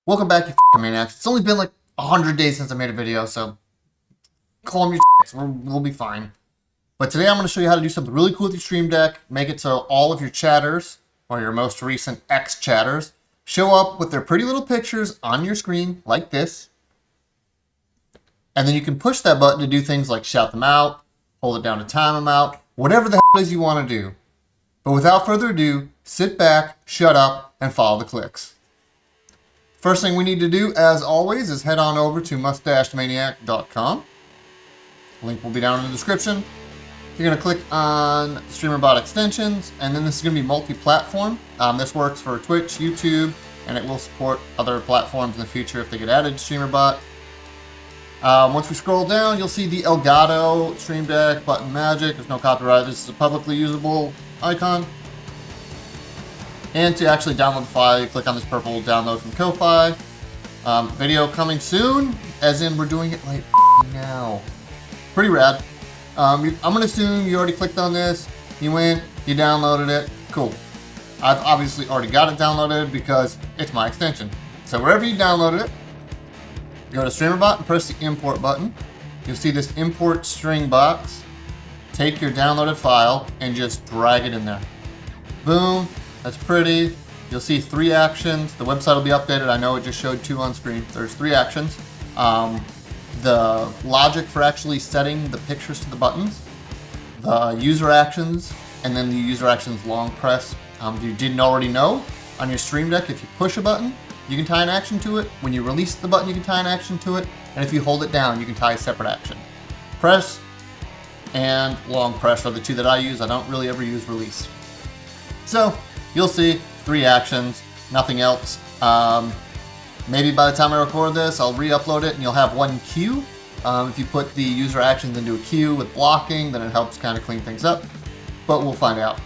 Welcome back, you f***ing maniacs. It's only been like 100 days since I made a video, so call them your we'll be fine. But today I'm going to show you how to do something really cool with your Stream Deck. Make it so all of your chatters, or your most recent ex-chatters, show up with their pretty little pictures on your screen, like this. And then you can push that button to do things like shout them out, hold it down to time them out, whatever the hell it is you want to do. But without further ado, sit back, shut up, and follow the clicks. First thing we need to do, as always, is head on over to mustachedmaniac.com. Link will be down in the description. You're going to click on Streamer.bot extensions, and then this is going to be multi-platform. This works for Twitch, YouTube, and it will support other platforms in the future if they get added to Streamer.bot. Once we scroll down, you'll see the Elgato Stream Deck button magic. There's no copyright. This is a publicly usable icon. And to actually download the file, you click on this purple download from Ko-Fi. Video coming soon, as in we're doing it like now. Pretty rad. I'm going to assume you already clicked on this, you went, you downloaded it, cool. I've obviously already got it downloaded because it's my extension. So wherever you downloaded it, go to Streamer.bot and press the import button. You'll see this import string box. Take your downloaded file and just drag it in there. Boom. That's pretty. You'll see 3 actions. The website will be updated. I know it just showed 2 on screen. There's 3 actions. The logic for actually setting the pictures to the buttons, the user actions, and then the user actions long press. If you didn't already know, on your Stream Deck, if you push a button, you can tie an action to it. When you release the button, you can tie an action to it. And if you hold it down, you can tie a separate action. Press and long press are the 2 that I use. I don't really ever use release. So, you'll see 3 actions, nothing else. Maybe by the time I record this, I'll re-upload it and you'll have 1 queue. If you put the user actions into a queue with blocking, then it helps kind of clean things up. But we'll find out.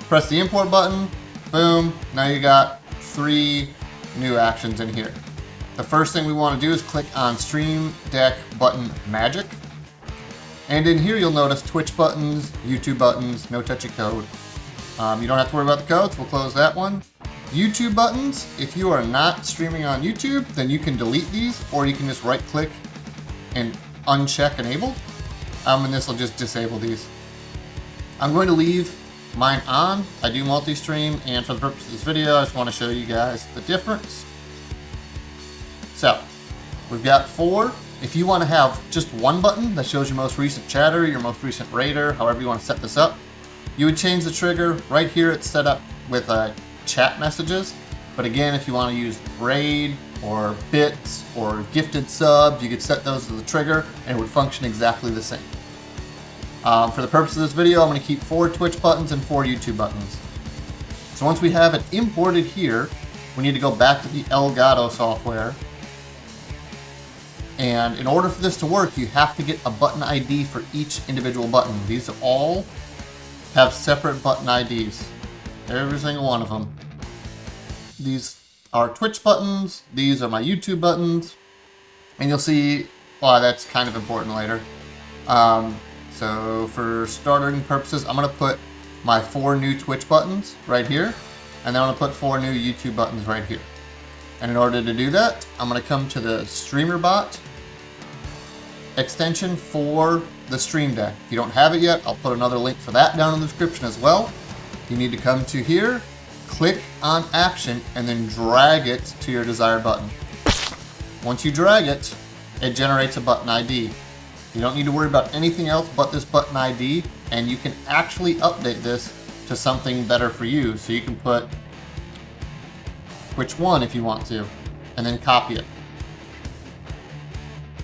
Press the import button, boom, now you got 3 new actions in here. The first thing we want to do is click on Stream Deck button magic. And in here you'll notice Twitch buttons, YouTube buttons, no touchy code. You don't have to worry about the codes, we'll close that one. YouTube buttons, if you are not streaming on YouTube, then you can delete these, or you can just right click and uncheck enabled. And this will just disable these. I'm going to leave mine on. I do multi-stream, and for the purpose of this video, I just want to show you guys the difference. So, we've got 4. If you want to have just 1 button that shows your most recent chatter, your most recent raider, however you want to set this up, you would change the trigger. Right here it's set up with chat messages. But again, if you want to use raid or bits or gifted subs, you could set those to the trigger and it would function exactly the same. For the purpose of this video, I'm going to keep 4 Twitch buttons and 4 YouTube buttons. So once we have it imported here, we need to go back to the Elgato software. And in order for this to work, you have to get a button ID for each individual button. These all have separate button IDs. Every single one of them. These are Twitch buttons. These are my YouTube buttons. And you'll see why that's kind of important later. So for starting purposes, I'm going to put my 4 new Twitch buttons right here. And then I'm going to put 4 new YouTube buttons right here. And in order to do that, I'm going to come to the Streamer.bot extension for the Stream Deck. If you don't have it yet, I'll put another link for that down in the description as well. You need to come to here, click on action, and then drag it to your desired button. Once you drag it, it generates a button ID. You don't need to worry about anything else but this button ID, and you can actually update this to something better for you. So you can put which one if you want to, and then copy it.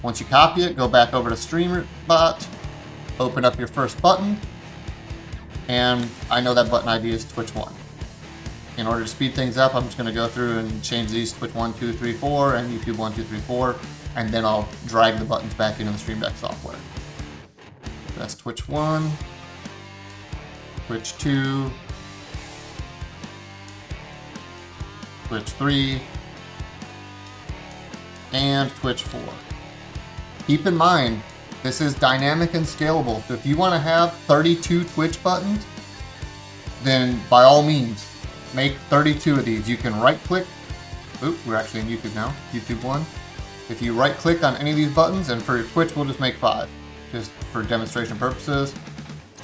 Once you copy it, go back over to Streamer.bot, open up your first button, and I know that button ID is Twitch 1. In order to speed things up, I'm just going to go through and change these Twitch 1, 2, 3, 4, and YouTube 1, 2, 3, 4, and then I'll drag the buttons back into the Stream Deck software. That's Twitch 1, Twitch 2, Twitch 3, and Twitch 4. Keep in mind, this is dynamic and scalable. So if you want to have 32 Twitch buttons, then by all means, make 32 of these. You can right click Oop, we're actually in YouTube now. YouTube 1. If you right click on any of these buttons, and for your Twitch, we'll just make 5, just for demonstration purposes.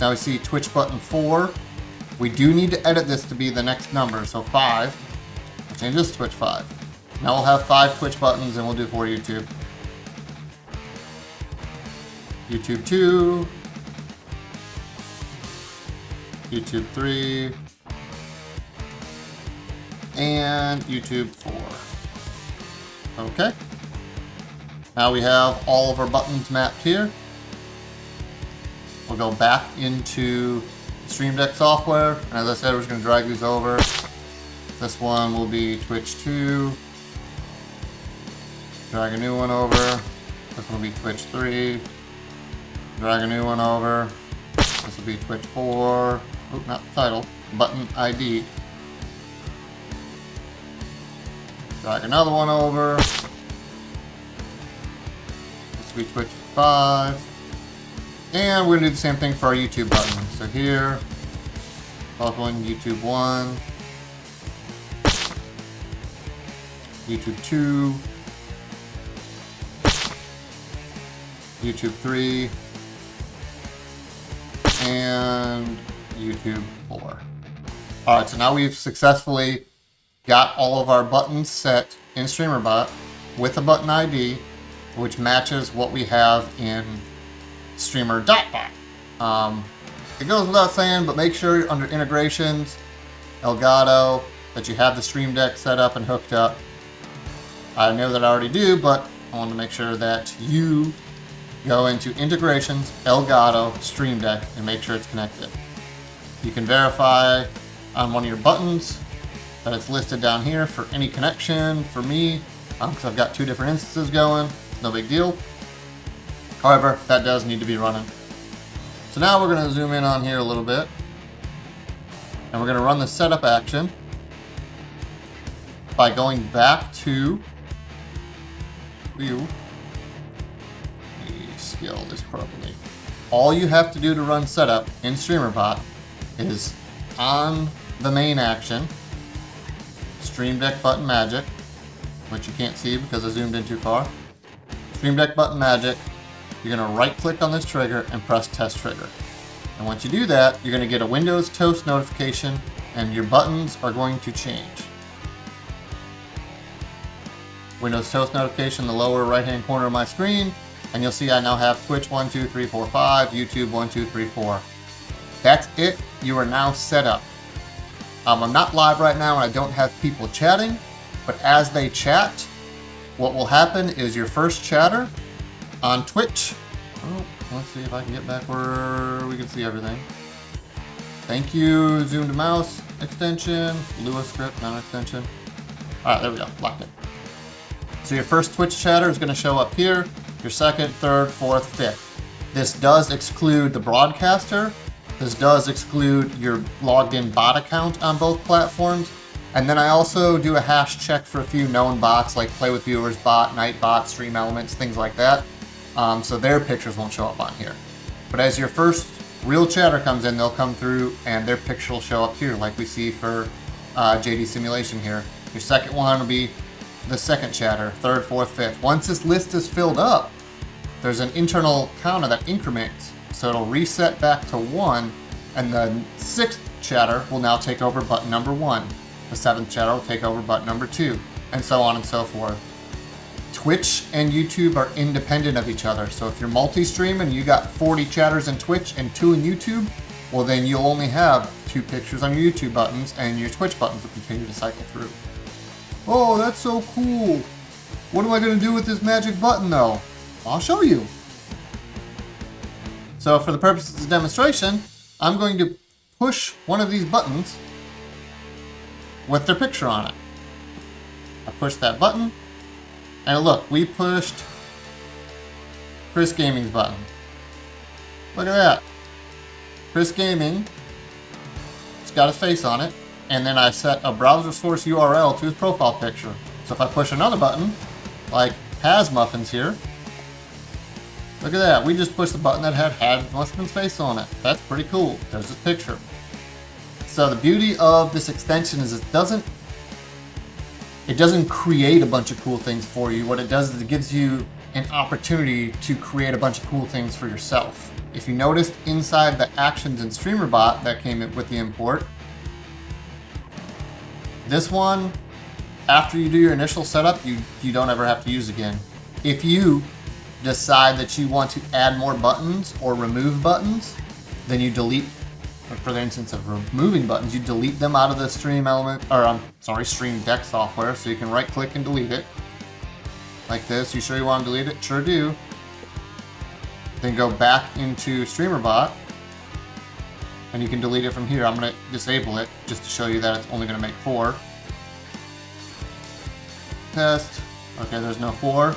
Now we see Twitch button 4. We do need to edit this to be the next number, so 5. We'll change this to Twitch 5. Now we'll have 5 Twitch buttons, and we'll do for YouTube. YouTube 2. YouTube 3. And YouTube 4. Okay. Now we have all of our buttons mapped here. We'll go back into Stream Deck software, and as I said, we're just going to drag these over. This one will be Twitch 2. Drag a new one over. This one will be Twitch 3. Drag a new one over. This will be Twitch 4. Oop, not the title. Button ID. Drag another one over. This will be Twitch 5. And we're going to do the same thing for our YouTube button. So here, one, YouTube 1, YouTube 2, YouTube 3, and YouTube 4. Alright, so now we've successfully got all of our buttons set in Streamer.bot with a button ID, which matches what we have in Streamer.bot. It goes without saying, but make sure under integrations, Elgato, that you have the Stream Deck set up and hooked up. I know that I already do, but I want to make sure that you go into integrations, Elgato, Stream Deck, and make sure it's connected. You can verify on one of your buttons that it's listed down here for any connection for me, because I've got 2 different instances going. No big deal. However, that does need to be running. So now we're going to zoom in on here a little bit, and we're going to run the setup action by going back to view. Let me scale this properly. All you have to do to run setup in Streamer.bot is on the main action, Stream Deck button magic, which you can't see because I zoomed in too far. Stream Deck button magic. You're going to right click on this trigger and press test trigger. And once you do that, you're going to get a Windows Toast notification and your buttons are going to change. Windows Toast notification in the lower right hand corner of my screen, and you'll see I now have Twitch 1, 2, 3, 4, 5, YouTube 1, 2, 3, 4. That's it. You are now set up. I'm not live right now and I don't have people chatting, but as they chat, what will happen is your first chatter on Twitch. Oh, let's see if I can get back where we can see everything. Thank you, Zoom to Mouse extension, Lua script, not extension. Alright, there we go, locked it. So your first Twitch chatter is going to show up here, your second, third, fourth, fifth. This does exclude the broadcaster. This does exclude your logged in bot account on both platforms. And then I also do a hash check for a few known bots like Play with Viewers bot, Nightbot, Stream Elements, things like that. So their pictures won't show up on here. But as your first real chatter comes in, they'll come through and their picture will show up here like we see for JD Simulation here. Your second one will be the second chatter, third, fourth, fifth. Once this list is filled up, there's an internal counter that increments. So it'll reset back to 1, and the 6th chatter will now take over button number 1. The 7th chatter will take over button number 2, and so on and so forth. Twitch and YouTube are independent of each other. So if you're multi-streaming and you got 40 chatters in Twitch and 2 in YouTube, well then you'll only have 2 pictures on your YouTube buttons and your Twitch buttons will continue to cycle through. Oh, that's so cool. What am I going to do with this magic button though? I'll show you. So for the purposes of demonstration, I'm going to push one of these buttons with their picture on it. I push that button, and look, we pushed Chris Gaming's button. Look at that. Chris Gaming, it's got his face on it, and then I set a browser source URL to his profile picture. So if I push another button, like Has Muffins here, look at that. We just pushed the button that had Has Muffin's face on it. That's pretty cool. There's his picture. So the beauty of this extension is it doesn't It doesn't create a bunch of cool things for you. What it does is it gives you an opportunity to create a bunch of cool things for yourself. If you noticed inside the actions in Streamer.bot that came in with the import, this one, after you do your initial setup, you don't ever have to use again. If you decide that you want to add more buttons or remove buttons, then you delete, for the instance of removing buttons, you delete them out of the Stream Deck software, so you can right click and delete it. Like this. You sure you want to delete it? Sure do. Then go back into Streamer.bot, and you can delete it from here. I'm going to disable it just to show you that it's only going to make 4. Test. Okay, there's no 4.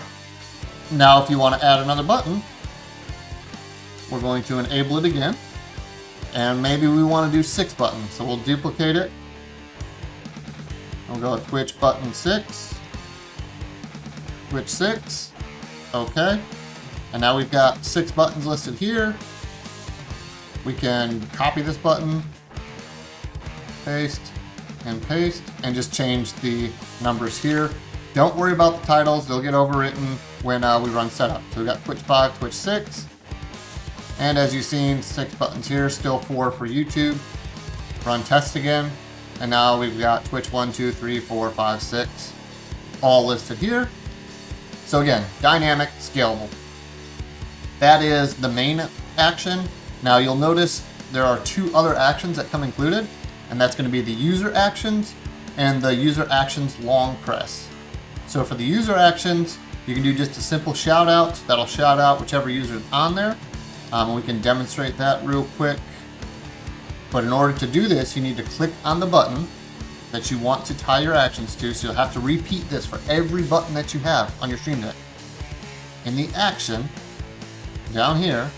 Now if you want to add another button, we're going to enable it again. And maybe we want to do 6 buttons. So we'll duplicate it. We'll go with Twitch button 6. Twitch 6. Okay. And now we've got 6 buttons listed here. We can copy this button, paste, and just change the numbers here. Don't worry about the titles, they'll get overwritten when we run setup. So we've got Twitch 5, Twitch 6. And as you've seen, 6 buttons here, still 4 for YouTube. Run test again. And now we've got Twitch 1, 2, 3, 4, 5, 6, all listed here. So again, dynamic, scalable. That is the main action. Now you'll notice there are 2 other actions that come included, and that's going to be the user actions and the user actions long press. So for the user actions, you can do just a simple shout out. That'll shout out whichever user is on there. We can demonstrate that real quick. But in order to do this, you need to click on the button that you want to tie your actions to. So you'll have to repeat this for every button that you have on your Stream Deck. In the action, down here,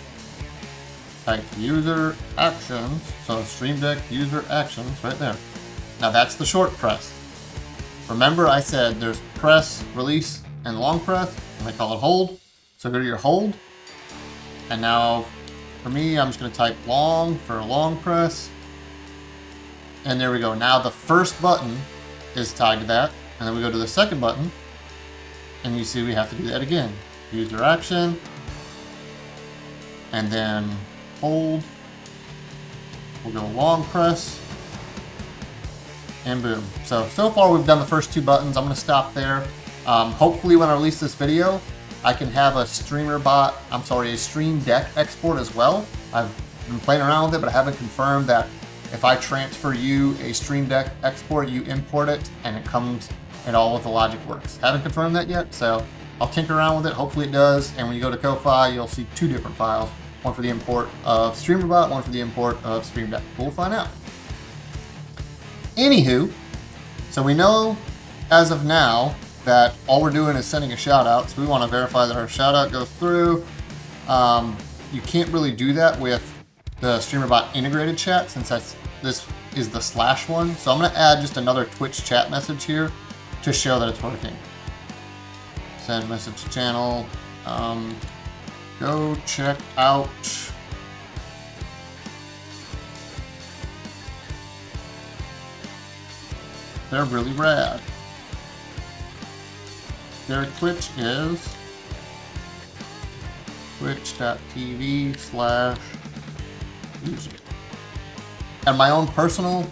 type user actions. So Stream Deck user actions right there. Now that's the short press. Remember I said there's press, release, and long press, and I call it hold. So go to your hold. And now for me, I'm just going to type long for long press. And there we go. Now the first button is tied to that. And then we go to the second button. And you see we have to do that again. User action. And then hold. We'll go long press. And boom. So far we've done the first 2 buttons. I'm going to stop there. Hopefully when I release this video, I can have a Stream Deck export as well. I've been playing around with it, but I haven't confirmed that if I transfer you a Stream Deck export, you import it, and it comes and all of the logic works. Haven't confirmed that yet, so I'll tinker around with it. Hopefully it does. And when you go to Ko-Fi, you'll see 2 different files. One for the import of Streamer.bot, one for the import of Stream Deck. We'll find out. Anywho, so we know as of now that all we're doing is sending a shout out. So we want to verify that our shout out goes through. You can't really do that with the Streamer.bot integrated chat since this is the / one. So I'm going to add just another Twitch chat message here to show that it's working. Send message to channel. Go check out they're really rad. Their Twitch is twitch.tv/user. And my own personal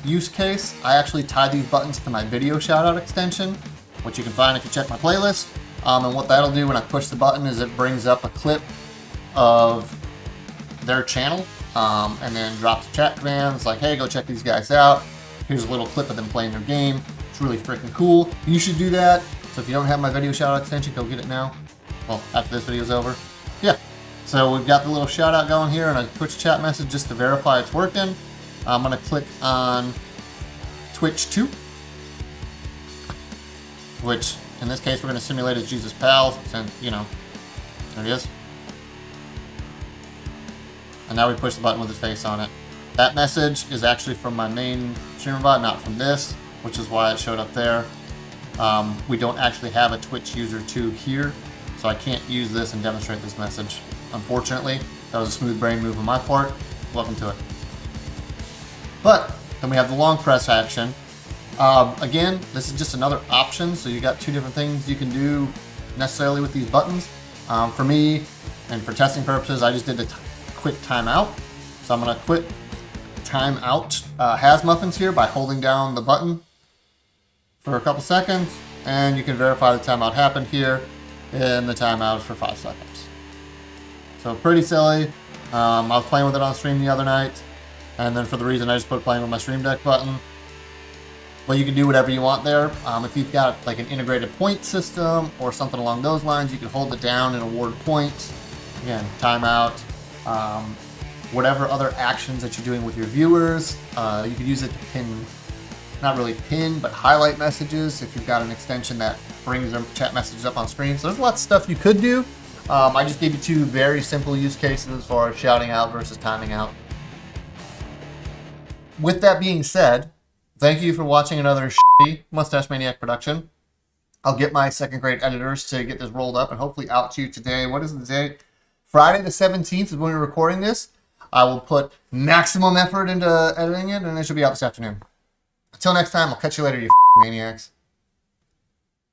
use case, I actually tie these buttons to my video shoutout extension, which you can find if you check my playlist. And what that'll do when I push the button is it brings up a clip of their channel and then drops chat commands like, hey, go check these guys out. Here's a little clip of them playing their game. It's really freaking cool. You should do that. So if you don't have my video shout out extension, go get it now. Well, after this video is over. Yeah. So we've got the little shout out going here and a Twitch chat message just to verify it's working. I'm going to click on Twitch 2, which in this case we're going to simulate as Jesus Pal, since, you know, there he is. And now we push the button with his face on it. That message is actually from my main Streamer.bot, not from this, which is why it showed up there. We don't actually have a Twitch user 2 here, so I can't use this and demonstrate this message. Unfortunately, that was a smooth brain move on my part. Welcome to it. But then we have the long press action. Again, this is just another option, so you got two different things you can do necessarily with these buttons. For me, and for testing purposes, I just did a quick timeout. So I'm gonna quit timeout has muffins here by holding down the button for a couple seconds, and you can verify the timeout happened here, and the timeout is for 5 seconds. So pretty silly. I was playing with it on stream the other night, and then for the reason I just put playing with my Stream Deck button. But you can do whatever you want there. If you've got like an integrated point system or something along those lines, you can hold it down and award points. Again, timeout, whatever other actions that you're doing with your viewers. You could use it to pin, not really pin, but highlight messages if you've got an extension that brings their chat messages up on screen. So there's lots of stuff you could do. I just gave you two very simple use cases as far as shouting out versus timing out. With that being said, thank you for watching another shitty Mustache Maniac production. I'll get my second grade editors to get this rolled up and hopefully out to you today. What is the date? Friday the 17th is when we're recording this. I will put maximum effort into editing it, and it should be out this afternoon. Until next time, I'll catch you later, you maniacs.